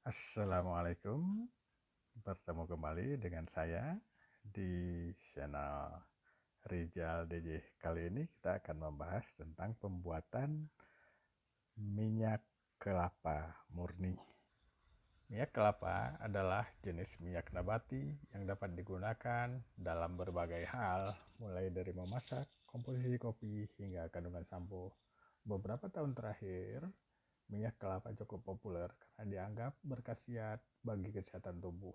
Assalamualaikum, bertemu kembali dengan saya di channel Rizal DJ. Kali ini kita akan membahas tentang pembuatan minyak kelapa murni. Minyak kelapa adalah jenis minyak nabati yang dapat digunakan dalam berbagai hal, mulai dari memasak, komposisi kopi, hingga kandungan sampo. Beberapa tahun terakhir, minyak kelapa cukup populer karena dianggap berkhasiat bagi kesehatan tubuh.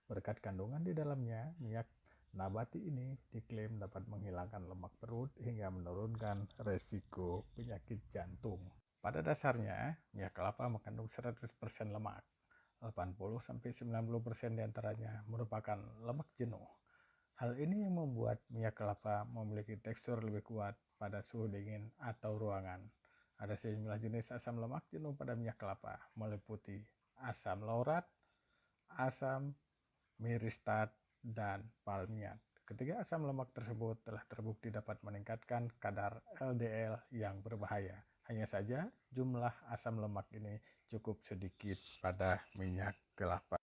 Berkat kandungan di dalamnya, minyak nabati ini diklaim dapat menghilangkan lemak perut hingga menurunkan resiko penyakit jantung. Pada dasarnya, minyak kelapa mengandung 100% lemak. 80-90% diantaranya merupakan lemak jenuh. Hal ini yang membuat minyak kelapa memiliki tekstur lebih kuat pada suhu dingin atau ruangan. Ada sejumlah jenis asam lemak jenuh pada minyak kelapa, meliputi asam laurat, asam miristat, dan palmiat. Ketiga asam lemak tersebut telah terbukti dapat meningkatkan kadar LDL yang berbahaya. Hanya saja jumlah asam lemak ini cukup sedikit pada minyak kelapa.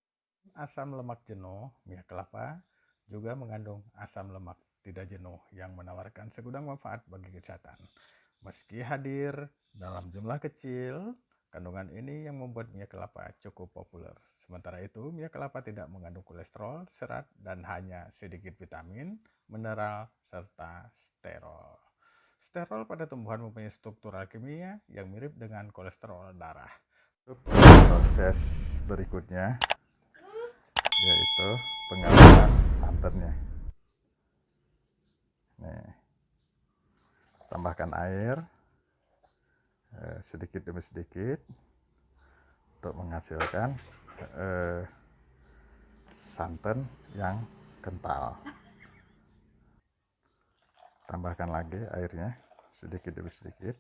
Asam lemak jenuh, minyak kelapa juga mengandung asam lemak tidak jenuh yang menawarkan segudang manfaat bagi kesehatan. Meski hadir dalam jumlah kecil, kandungan ini yang membuat minyak kelapa cukup populer. Sementara itu, minyak kelapa tidak mengandung kolesterol, serat, dan hanya sedikit vitamin, mineral, serta sterol. Sterol pada tumbuhan mempunyai struktur kimia yang mirip dengan kolesterol darah. Proses berikutnya yaitu pengalaman santannya. Nih, tambahkan air sedikit demi sedikit untuk menghasilkan santan yang kental. Tambahkan lagi airnya sedikit demi sedikit.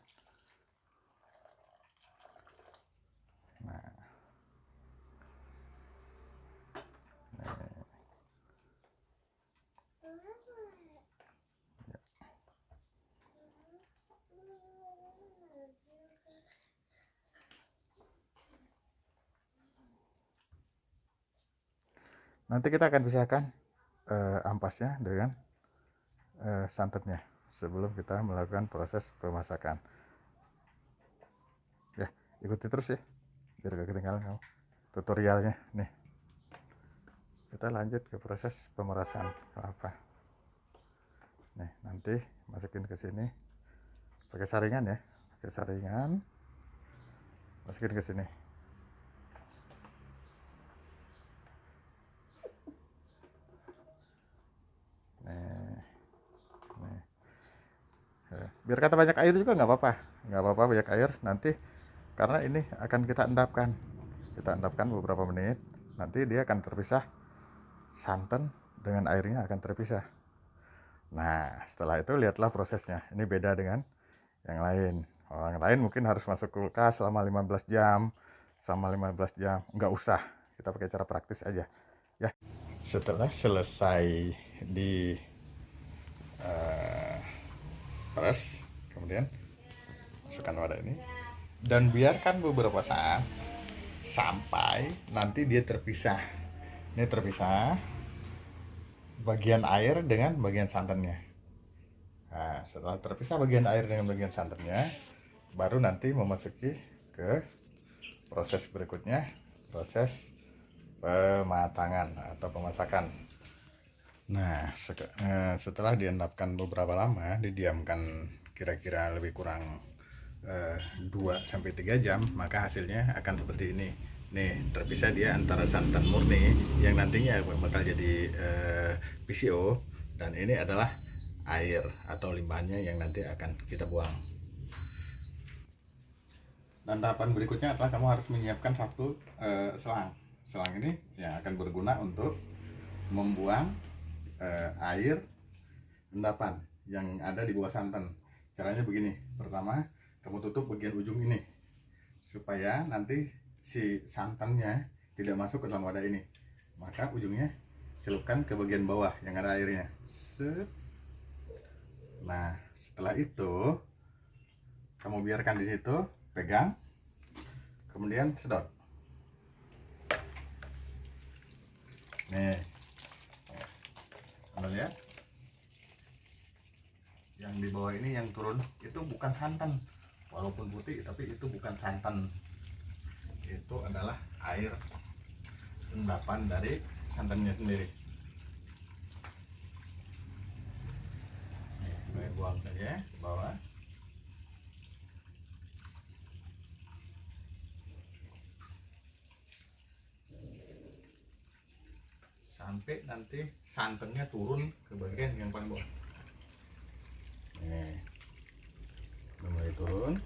Nah, nanti kita akan pisahkan ampasnya dengan santannya sebelum kita melakukan proses pemasakan. Ya, ikuti terus ya, biar gak ketinggalan kamu tutorialnya. Nih, kita lanjut ke proses pemerasan kelapa. Nih, nanti masukin ke sini pakai saringan ya, pakai saringan, masukin ke sini. Biar kata banyak air juga nggak apa-apa banyak air nanti, karena ini akan kita endapkan beberapa menit, nanti dia akan terpisah, santan dengan airnya akan terpisah. Nah, setelah itu lihatlah prosesnya. Ini beda dengan yang lain. Orang lain mungkin harus masuk kulkas selama 15 jam, nggak usah, kita pakai cara praktis aja ya. Setelah selesai di peras, kemudian masukkan wadah ini dan biarkan beberapa saat sampai nanti dia terpisah. Ini terpisah bagian air dengan bagian santannya. Nah, setelah terpisah bagian air dengan bagian santannya, baru nanti memasuki ke proses berikutnya, proses pematangan atau pemasakan. Nah, setelah diendapkan beberapa lama, didiamkan kira-kira lebih kurang 2-3 jam, maka hasilnya akan seperti ini. Nih, terpisah dia antara santan murni yang nantinya bakal jadi PCO, dan ini adalah air atau limbahnya yang nanti akan kita buang. Dan tahapan berikutnya adalah kamu harus menyiapkan satu selang. Selang ini yang akan berguna untuk membuang air endapan yang ada di bawah santan. Caranya begini: pertama, kamu tutup bagian ujung ini supaya nanti si santannya tidak masuk ke dalam wadah ini. Maka ujungnya celupkan ke bagian bawah yang ada airnya. Nah, setelah itu kamu biarkan di situ, pegang, kemudian sedot. Nih, Anda lihat, yang di bawah ini yang turun itu bukan santan, walaupun putih tapi itu bukan santan, itu adalah air endapan dari santannya sendiri. Nih, saya buang saja ke bawah. Sampai nanti santannya turun ke bagian yang paling bawah. Nih, mulai turun.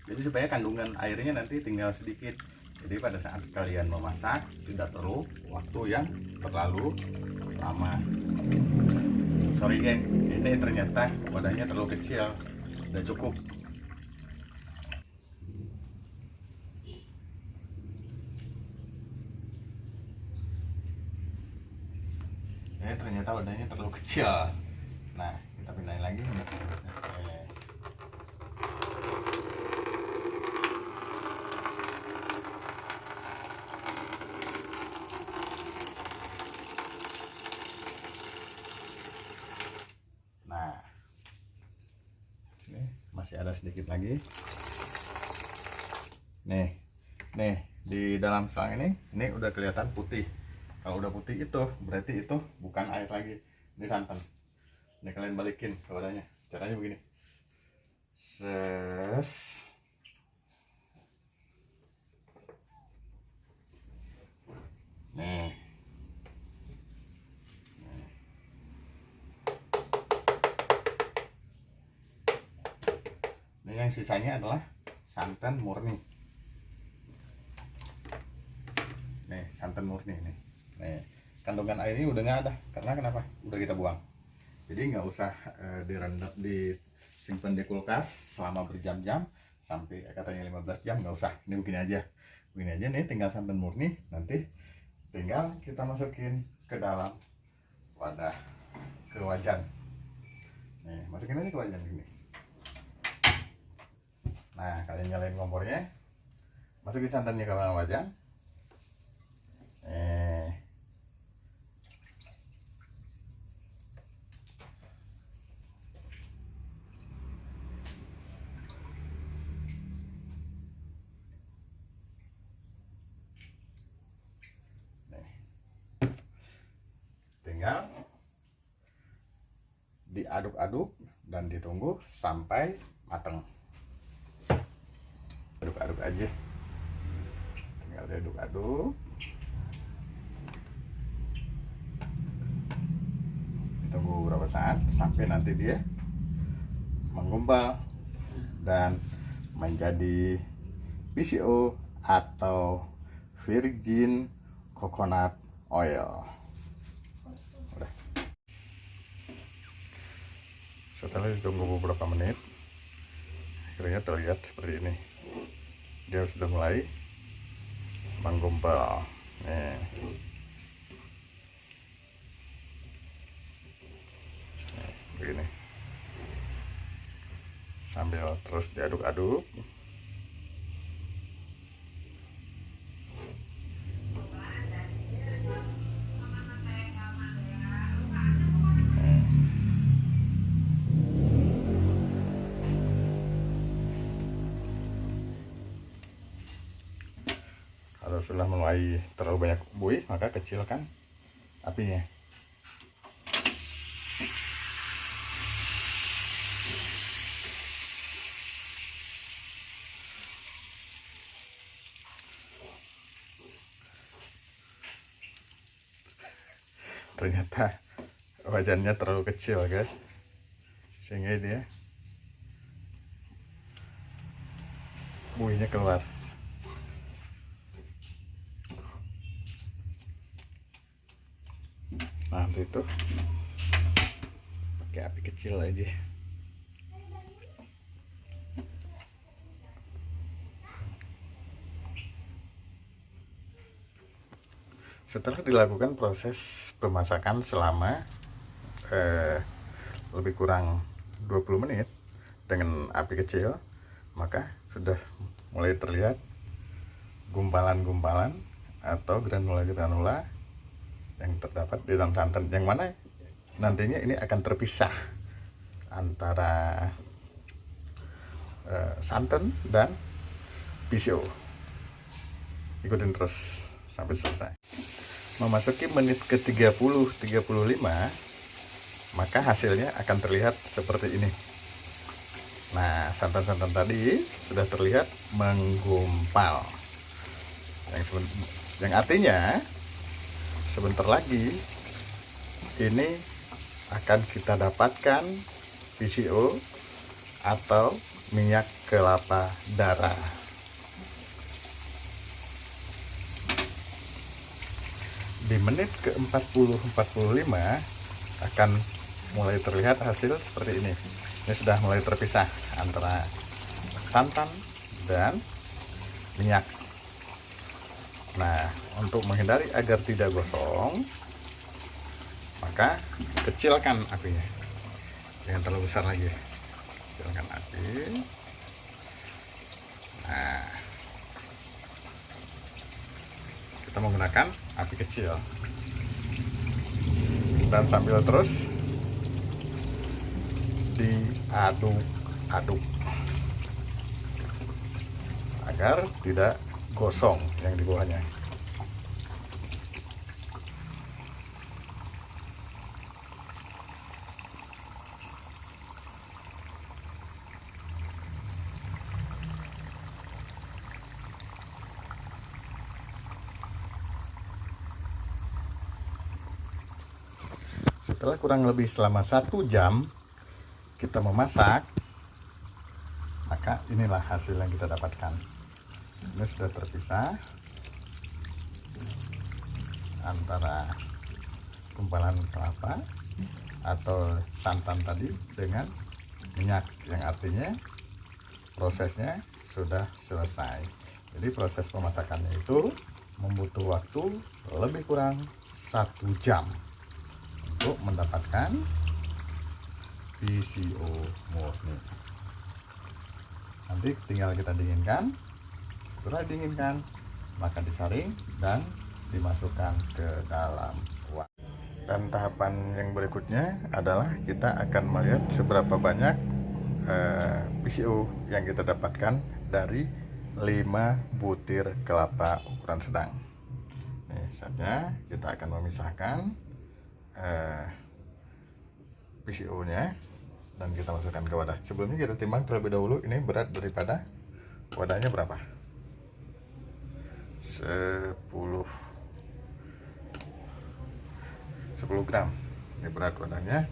Jadi supaya kandungan airnya nanti tinggal sedikit. Jadi pada saat kalian memasak tidak perlu waktu yang terlalu lama. Sorry geng, ini ternyata wadahnya terlalu kecil. Udah cukup. Ini ternyata wadahnya terlalu kecil. Nah, kita pindahin lagi. Nah, ini masih ada sedikit lagi. Nih, di dalam selang ini udah kelihatan putih. Kalau udah putih itu berarti itu bukan air lagi, ini santan. Ini kalian balikin ke wadahnya. Caranya begini. Ses. Nih. Ini yang sisanya adalah santan murni. Nih, santan murni nih. Nih, kandungan air ini udah nggak ada. Karena kenapa? Udah kita buang. Jadi nggak usah direndam, disimpan di kulkas selama berjam-jam sampai katanya 15 jam, nggak usah. Ini begini aja nih, tinggal santan murni. Nanti tinggal kita masukin ke dalam wadah, ke wajan. Nih, masukin aja ke wajan gini. Nah, kalian nyalain kompornya, masukin santannya ke dalam wajan. Tinggal diaduk-aduk dan ditunggu sampai matang. Aduk-aduk aja, tinggal diaduk-aduk, ditunggu beberapa saat sampai nanti dia menggumpal dan menjadi VCO atau virgin coconut oil. Udah. Setelah ditunggu beberapa menit, akhirnya terlihat seperti ini. Dia sudah mulai menggumpal. Nih. Begini. Sambil terus diaduk-aduk. Kalau sudah mulai terlalu banyak buih, maka kecilkan apinya. Ternyata wajannya terlalu kecil guys, sehingga dia buihnya keluar. Nah, untuk itu pakai api kecil aja. Setelah dilakukan proses pemasakan selama lebih kurang 20 menit dengan api kecil, maka sudah mulai terlihat gumpalan-gumpalan atau granula-granula yang terdapat di dalam santan, yang mana nantinya ini akan terpisah antara santan dan PCO. Ikutin terus sampai selesai. Memasuki menit ke 30-35, maka hasilnya akan terlihat seperti ini. Nah, santan-santan tadi sudah terlihat menggumpal, yang artinya sebentar lagi ini akan kita dapatkan PCO atau minyak kelapa darah. Di menit ke 40-45 akan mulai terlihat hasil seperti ini. Ini sudah mulai terpisah antara santan dan minyak. Nah, untuk menghindari agar tidak gosong, maka kecilkan apinya, jangan terlalu besar lagi. Kecilkan api. Nah, kita menggunakan api kecil dan sambil terus diaduk-aduk agar tidak gosong yang di bawahnya. Setelah kurang lebih selama 1 jam kita memasak, maka inilah hasil yang kita dapatkan. Ini sudah terpisah antara gumpalan kelapa atau santan tadi dengan minyak, yang artinya prosesnya sudah selesai. Jadi proses pemasakannya itu membutuh waktu lebih kurang 1 jam untuk mendapatkan PCO murni. Nanti tinggal kita dinginkan. Setelah dinginkan, maka disaring dan dimasukkan ke dalam wadah. Dan tahapan yang berikutnya adalah kita akan melihat seberapa banyak PCO yang kita dapatkan dari 5 butir kelapa ukuran sedang. Nih, saatnya kita akan memisahkan PCO nya dan kita masukkan ke wadah. Sebelumnya kita timbang terlebih dahulu, ini berat daripada wadahnya berapa? 10 gram. Ini berat wadahnya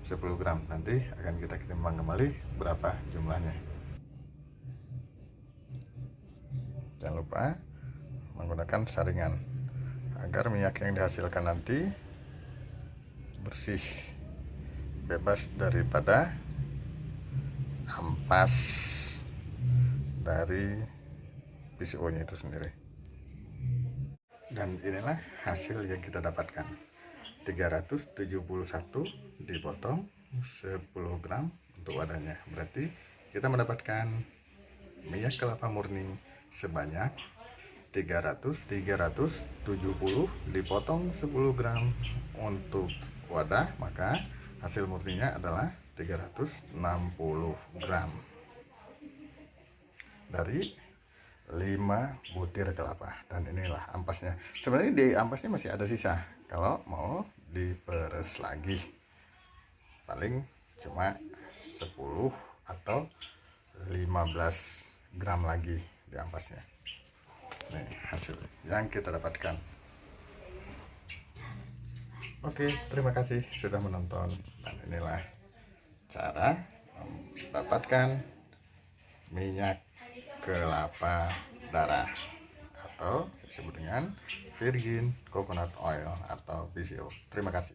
10 gram. Nanti akan kita timbang kembali berapa jumlahnya. Jangan lupa menggunakan saringan agar minyak yang dihasilkan nanti bersih, bebas daripada ampas dari PCO nya itu sendiri. Dan inilah hasil yang kita dapatkan. 371 dipotong 10 gram untuk wadahnya. Berarti kita mendapatkan minyak kelapa murni sebanyak 370 dipotong 10 gram untuk wadah, maka hasil murninya adalah 360 gram dari 5 butir kelapa. Dan inilah ampasnya. Sebenarnya di ampasnya masih ada sisa, kalau mau diperes lagi paling cuma 10 atau 15 gram lagi di ampasnya. Nih hasil yang kita dapatkan. Oke, terima kasih sudah menonton, dan inilah cara mendapatkan minyak kelapa darah atau disebut dengan virgin coconut oil atau PCO. Terima kasih.